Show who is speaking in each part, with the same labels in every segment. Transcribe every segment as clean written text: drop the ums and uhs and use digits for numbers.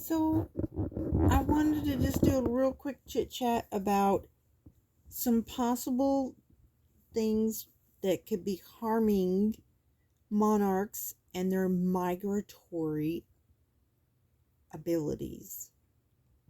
Speaker 1: So, I wanted to just do a real quick chit chat about some possible things that could be harming monarchs and their migratory abilities.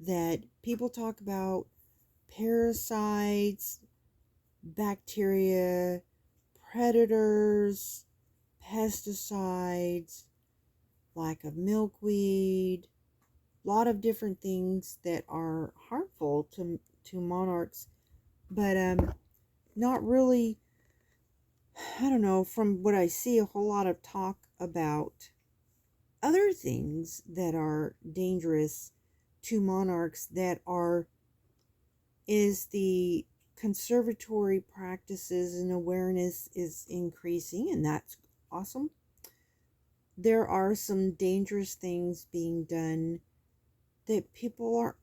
Speaker 1: That people talk about parasites, bacteria, predators, pesticides, lack of milkweed, a lot of different things that are harmful to monarchs, but not really. I don't know, from what I see, a whole lot of talk about other things that are dangerous to monarchs is the conservatory practices and awareness is increasing, and that's awesome. There are some dangerous things being done that people are,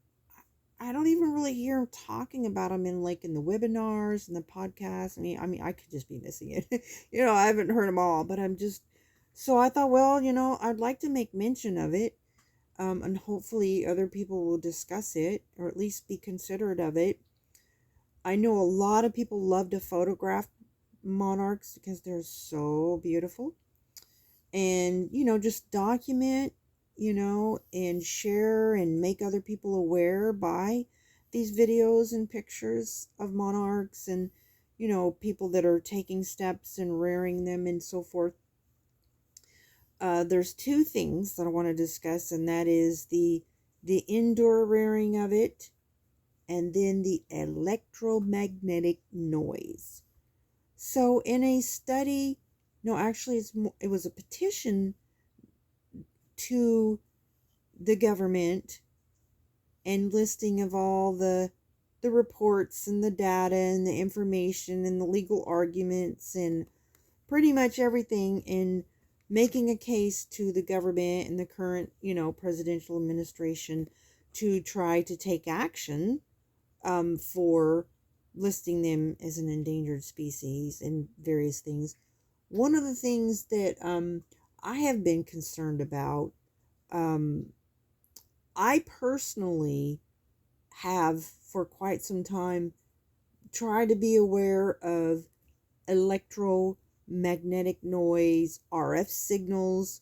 Speaker 1: I don't even really hear them talking about them in the webinars and the podcasts. I mean, I could just be missing it. I haven't heard them all, but so I thought, well, I'd like to make mention of it. And hopefully other people will discuss it or at least be considerate of it. I know a lot of people love to photograph monarchs because they're so beautiful. And, just document, and share and make other people aware by these videos and pictures of monarchs and, people that are taking steps and rearing them and so forth. There's two things that I want to discuss, and that is the indoor rearing of it and then the electromagnetic noise. So in a study, no, actually it was a petition to the government and listing of all the reports and the data and the information and the legal arguments and pretty much everything in making a case to the government and the current, presidential administration to try to take action for listing them as an endangered species and various things. One of the things that I have been concerned about, I personally have for quite some time tried to be aware of electromagnetic noise, RF signals,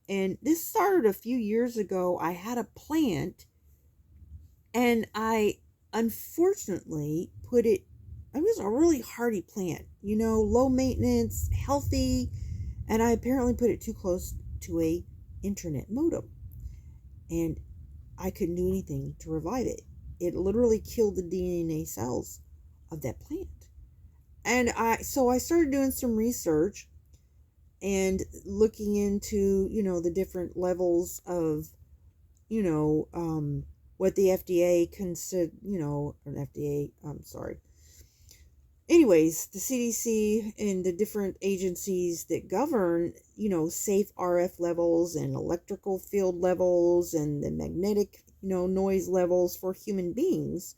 Speaker 1: and this started a few years ago. I had a plant and I unfortunately it was a really hardy plant, low maintenance, healthy, and I apparently put it too close to a internet modem, and I couldn't do anything to revive it. It literally killed the DNA cells of that plant. And so I started doing some research and looking into, the different levels of, what the FDA consider, or FDA, I'm sorry. Anyways, the CDC and the different agencies that govern, safe RF levels and electrical field levels and the magnetic, noise levels for human beings.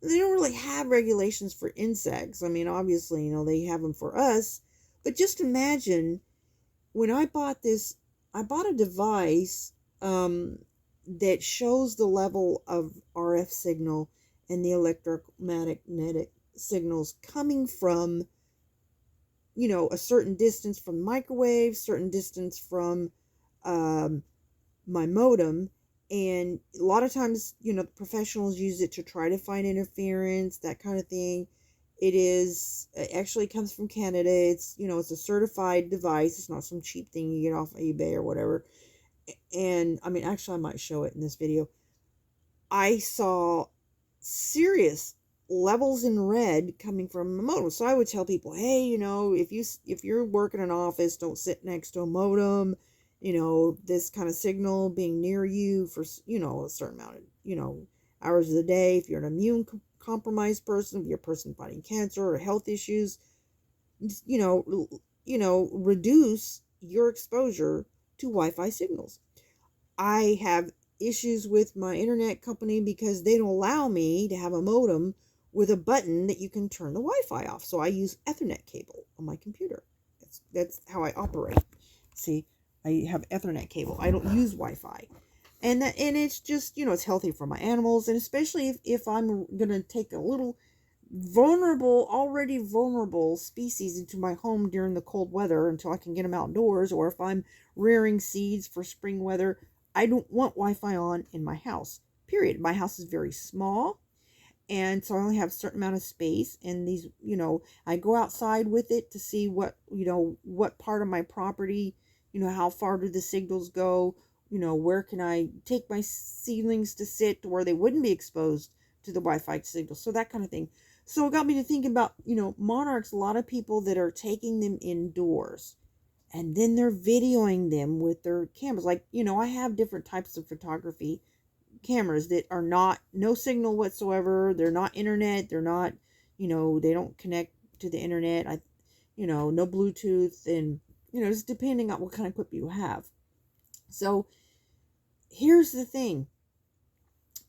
Speaker 1: They don't really have regulations for insects. I mean, obviously, they have them for us. But just imagine when I bought a device that shows the level of RF signal and the electromagnetic signals coming from, a certain distance from microwave, certain distance from my modem. And a lot of times, the professionals use it to try to find interference, that kind of thing. It actually comes from Canada. It's, it's a certified device. It's not some cheap thing you get off eBay or whatever. And I mean, actually, I might show it in this video. I saw serious levels in red coming from a modem. So I would tell people, hey, if you're working in an office, don't sit next to a modem. This kind of signal being near you for, a certain amount of, hours of the day. If you're an immune compromised person, if you're a person fighting cancer or health issues, reduce your exposure to Wi-Fi signals. I have issues with my internet company because they don't allow me to have a modem with a button that you can turn the Wi-Fi off. So I use Ethernet cable on my computer. That's how I operate. See, I have Ethernet cable. I don't use Wi-Fi. And it's just, it's healthy for my animals, and especially if I'm gonna take a little already vulnerable species into my home during the cold weather until I can get them outdoors, or if I'm rearing seeds for spring weather, I don't want Wi-Fi on in my house. Period. My house is very small, and so I only have a certain amount of space, and these, I go outside with it to see what part of my property, how far do the signals go, where can I take my seedlings to sit to where they wouldn't be exposed to the Wi-Fi signal, so that kind of thing. So it got me to think about, monarchs, a lot of people that are taking them indoors and then they're videoing them with their cameras. Like, I have different types of photography cameras that are not, no signal whatsoever. They're not internet. They're not, they don't connect to the internet. No Bluetooth, and, it's depending on what kind of equipment you have. So here's the thing.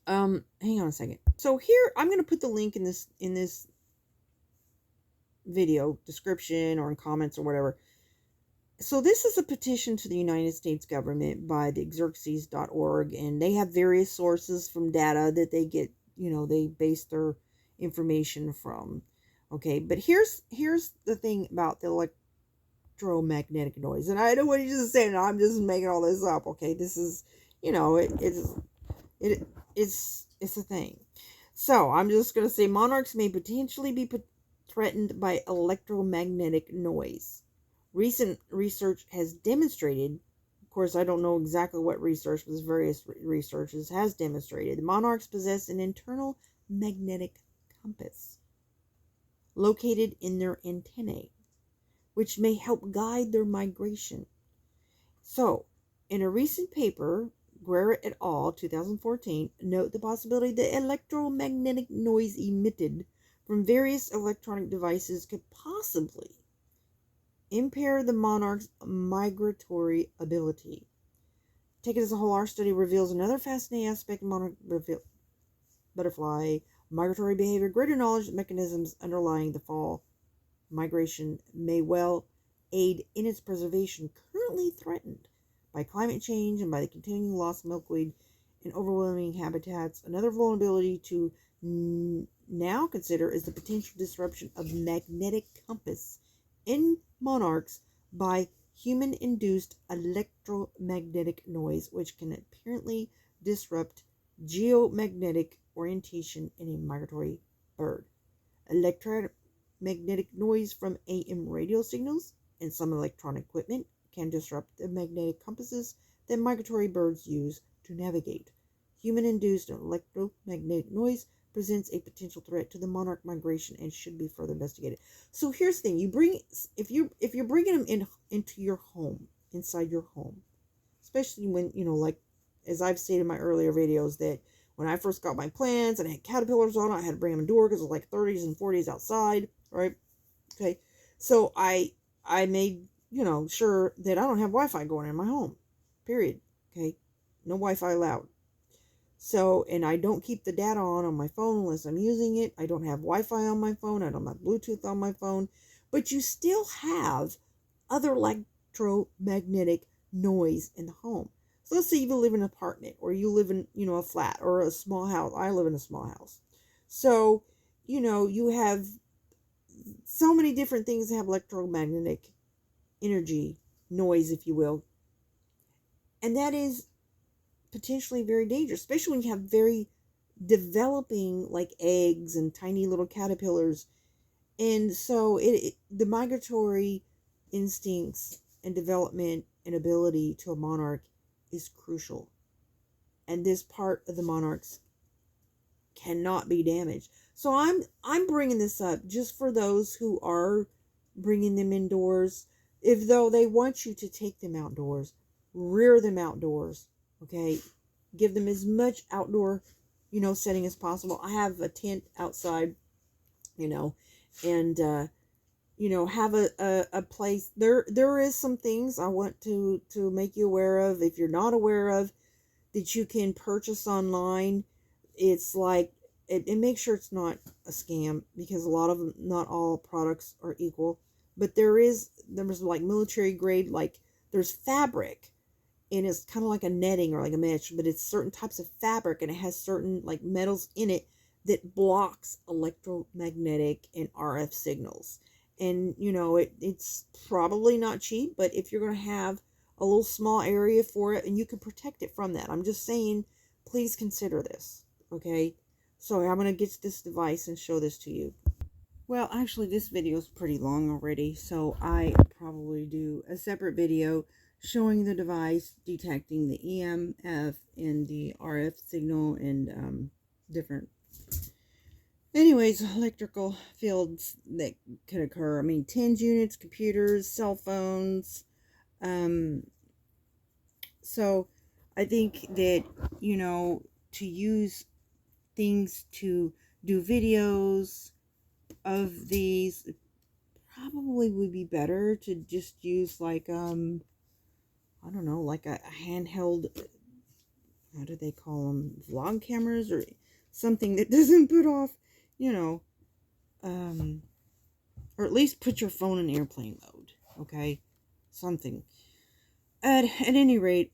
Speaker 1: Hang on a second. So here, I'm going to put the link in this video description or in comments or whatever. So this is a petition to the United States government by the Xerxes.org, and they have various sources from data that they get, they base their information from. Okay, but here's the thing about the electromagnetic noise, and I don't want you to say, no, I'm just making all this up. Okay, this is, it's a thing. So I'm just going to say monarchs may potentially be threatened by electromagnetic noise. Recent research has demonstrated, of course, I don't know exactly what research, but various researches has demonstrated, monarchs possess an internal magnetic compass located in their antennae, which may help guide their migration. So, in a recent paper, Guerra et al., 2014, note the possibility that electromagnetic noise emitted from various electronic devices could possibly impair the monarch's migratory ability. Taken as a whole, our study reveals another fascinating aspect of monarch butterfly migratory behavior. Greater knowledge of mechanisms underlying the fall migration may well aid in its preservation, currently threatened by climate change and by the continuing loss of milkweed in overwhelming habitats. Another vulnerability to now consider is the potential disruption of magnetic compass in monarchs by human-induced electromagnetic noise, which can apparently disrupt geomagnetic orientation in a migratory bird. Electromagnetic noise from AM radio signals and some electronic equipment can disrupt the magnetic compasses that migratory birds use to navigate. Human-induced electromagnetic noise presents a potential threat to the monarch migration and should be further investigated. So here's the thing: if you're bringing them into your home, inside your home, especially when, like as I've stated in my earlier videos, that when I first got my plants and I had caterpillars on it, I had to bring them indoors because it was like 30s and 40s outside, right? Okay, so I made sure that I don't have Wi-Fi going in my home. Period. Okay, no Wi-Fi allowed. So, and I don't keep the data on my phone unless I'm using it. I don't have Wi-Fi on my phone. I don't have Bluetooth on my phone. But you still have other electromagnetic noise in the home. So let's say you live in an apartment, or you live in, a flat or a small house. I live in a small house. So, you have so many different things that have electromagnetic energy, noise, if you will. And that is potentially very dangerous, especially when you have very developing like eggs and tiny little caterpillars. And so the migratory instincts and development and ability to a monarch is crucial. And this part of the monarchs cannot be damaged. So I'm bringing this up just for those who are bringing them indoors. If though they want you to take them outdoors, rear them outdoors. Okay, give them as much outdoor, setting as possible. I have a tent outside, and have a place. There is some things I want to make you aware of. If you're not aware of, that you can purchase online. It's like, and make sure it's not a scam, because a lot of them, not all products are equal. But there's like military grade, like there's fabric. and it's kind of like a netting or like a mesh, but it's certain types of fabric, and it has certain like metals in it that blocks electromagnetic and RF signals. And it's probably not cheap, but if you're going to have a little small area for it, and you can protect it from that, I'm just saying, please consider this. Okay, so I'm going to get this device and show this to you. Well, actually, this video is pretty long already, so I probably do a separate video showing the device, detecting the EMF and the RF signal, and different, anyways, electrical fields that could occur. I mean, TENS units, computers, cell phones. So I think that, to use things to do videos of these, probably would be better to just use like I don't know, like a handheld, how do they call them, vlog cameras, or something that doesn't put off, or at least put your phone in airplane mode. Okay, something at any rate.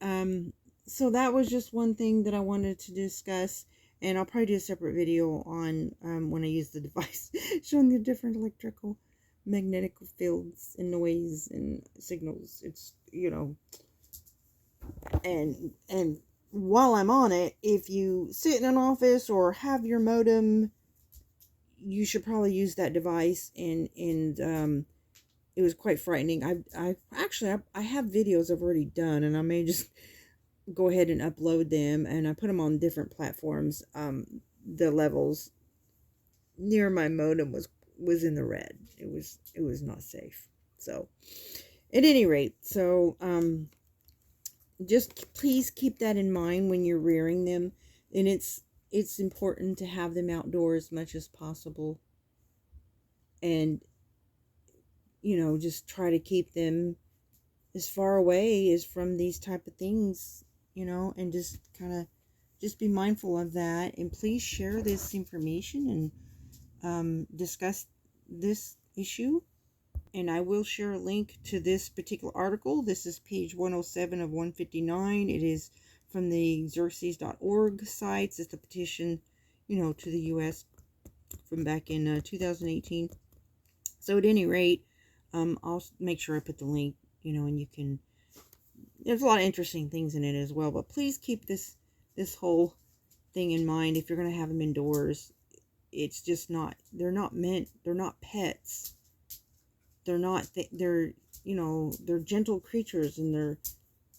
Speaker 1: So that was just one thing that I wanted to discuss, and I'll probably do a separate video on when I use the device, showing the different electrical magnetic fields and noise and signals. It's and while I'm on it, if you sit in an office or have your modem, you should probably use that device. And it was quite frightening. I actually I have videos I've already done, and I may just go ahead and upload them, and I put them on different platforms. The levels near my modem was in the red. It was not safe. So at any rate, so just please keep that in mind when you're rearing them, and it's important to have them outdoors as much as possible, and just try to keep them as far away as from these type of things, and just kind of just be mindful of that. And please share this information and discuss this issue. And I will share a link to this particular article. This is page 107 of 159. It is from the xerxes.org sites. It's the petition, to the U.S. from back in 2018. So at any rate, I'll make sure I put the link, and you can, there's a lot of interesting things in it as well. But please keep this whole thing in mind. If you're going to have them indoors, it's just not, they're not pets. They're gentle creatures, and they're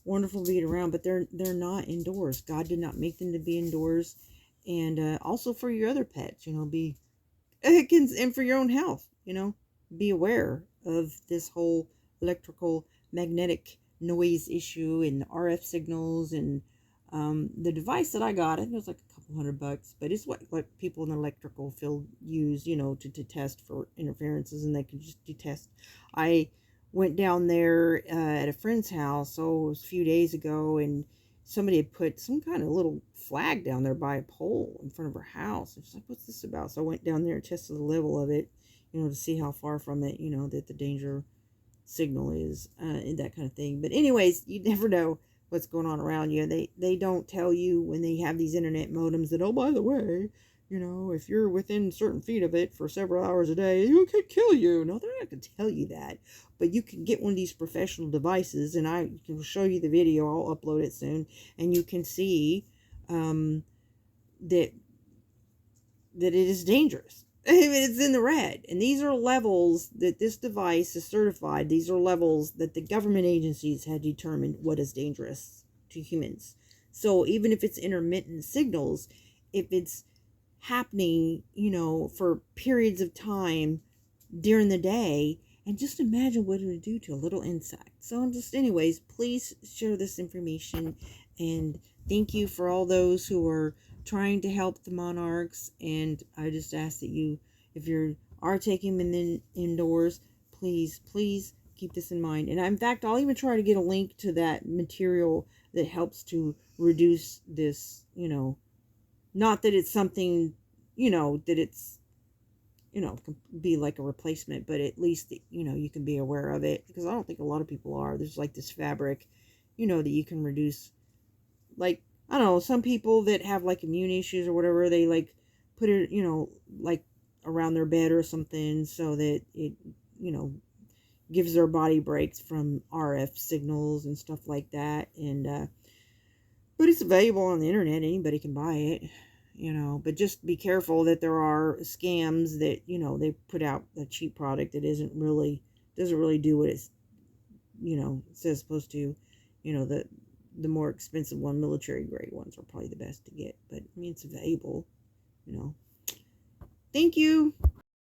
Speaker 1: wonderful to be around, but they're not indoors. God did not make them to be indoors. And also for your other pets, and for your own health, be aware of this whole electrical magnetic noise issue and RF signals. And the device that I got, I think it was like a couple $100, but it's what people in the electrical field use, to test for interferences, and they can just detect. I went down there at a friend's house, so it was a few days ago, and somebody had put some kind of little flag down there by a pole in front of her house. And she's like, "What's this about?" So I went down there and tested the level of it, to see how far from it, that the danger signal is, and that kind of thing. But anyways, you never know what's going on around you. They don't tell you when they have these internet modems that, oh, by the way, if you're within certain feet of it for several hours a day, it could kill you. No, they're not going to tell you that. But you can get one of these professional devices, and I can show you the video. I'll upload it soon, and you can see that it is dangerous. I mean, it's in the red. And these are levels that this device is certified. These are levels that the government agencies had determined what is dangerous to humans. So even if it's intermittent signals, if it's happening, for periods of time during the day, and just imagine what it would do to a little insect. So just anyways, please share this information, and thank you for all those who are trying to help the Monarchs. And I just ask that you, if you are taking them indoors, please keep this in mind. And in fact, I'll even try to get a link to that material that helps to reduce this, not that it's something, that it's, can be like a replacement, but at least, you can be aware of it, because I don't think a lot of people are. There's like this fabric, that you can reduce, like, I don't know, some people that have like immune issues or whatever, they like put it, like around their bed or something, so that it, you know, gives their body breaks from RF signals and stuff like that. And but it's available on the internet. Anybody can buy it, but just be careful that there are scams that, they put out a cheap product that doesn't really do what it's, says supposed to. The more expensive one, military grade ones, are probably the best to get. But I mean, it's available. Thank you.